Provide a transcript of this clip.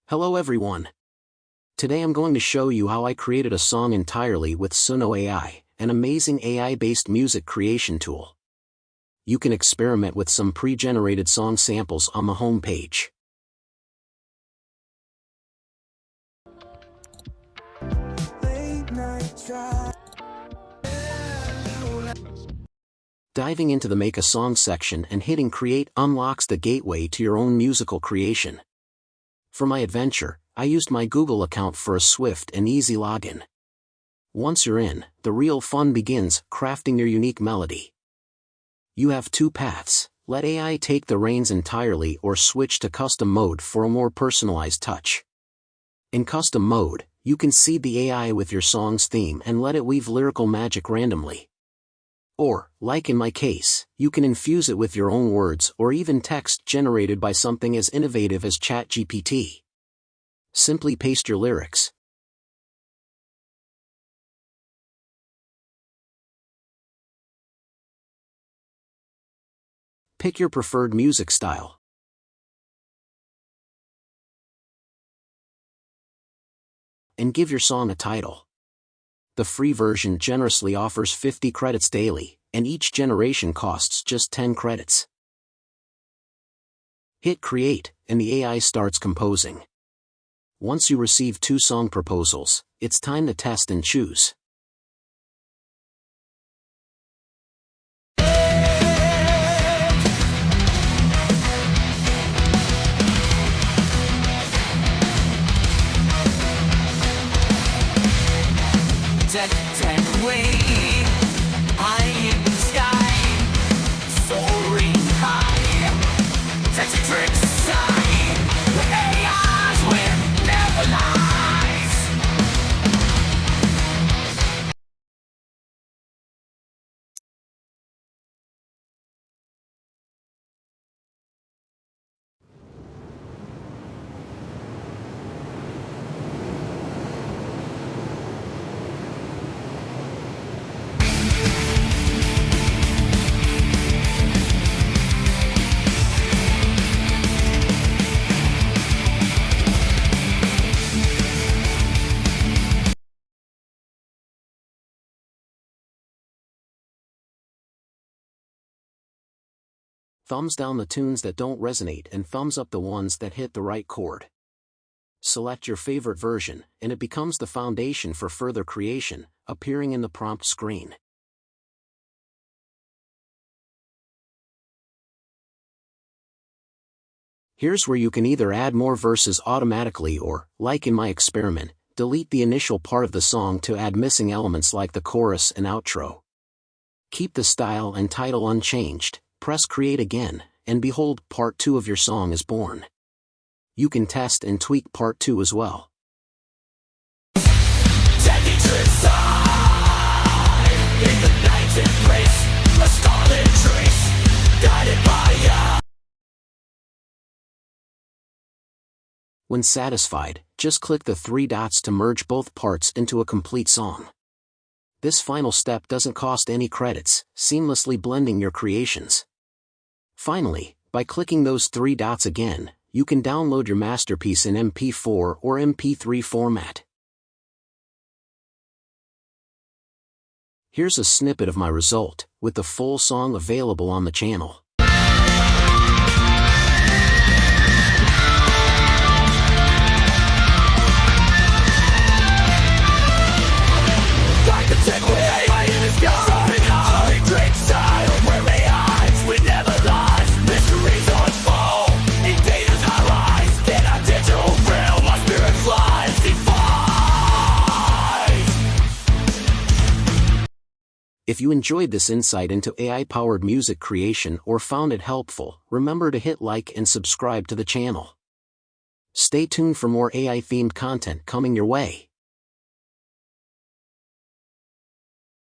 Hello everyone. Today I'm going to show you how I created a song entirely with Suno AI, an amazing AI-based music creation tool. You can experiment with some pre-generated song samples on the home page. Diving into the Make a Song section and hitting Create unlocks the gateway to your own musical creation. For my adventure, I used my Google account for a swift and easy login. Once you're in, the real fun begins, crafting your unique melody. You have two paths: let AI take the reins entirely or switch to custom mode for a more personalized touch. In custom mode, you can seed the AI with your song's theme and let it weave lyrical magic randomly. Or, like in my case, you can infuse it with your own words or even text generated by something as innovative as ChatGPT. Simply paste your lyrics. Pick your preferred music style. And give your song a title. The free version generously offers 50 credits daily, and each generation costs just 10 credits. Hit Create, and the AI starts composing. Once you receive 2 song proposals, it's time to test and choose. Take away, high in the sky, soaring high, that's a trick sign, the AI's win never lies. Thumbs down the tunes that don't resonate and thumbs up the ones that hit the right chord. Select your favorite version, and it becomes the foundation for further creation, appearing in the prompt screen. Here's where you can either add more verses automatically or, like in my experiment, delete the initial part of the song to add missing elements like the chorus and outro. Keep the style and title unchanged. Press Create again, and behold, Part 2 of your song is born. You can test and tweak Part 2 as well. Take me to inside, in the night's embrace, a scarlet trace, guided by ya. When satisfied, just click the 3 dots to merge both parts into a complete song. This final step doesn't cost any credits, seamlessly blending your creations. Finally, by clicking those 3 dots again, you can download your masterpiece in MP4 or MP3 format. Here's a snippet of my result, with the full song available on the channel. Like the tech way, high in the sky, soaring high, great style, where AI's win never lies. Mysteries unfold, in data's highlights, in a digital realm, my spirit flies, defies. If you enjoyed this insight into AI-powered music creation or found it helpful, remember to hit like and subscribe to the channel. Stay tuned for more AI-themed content coming your way.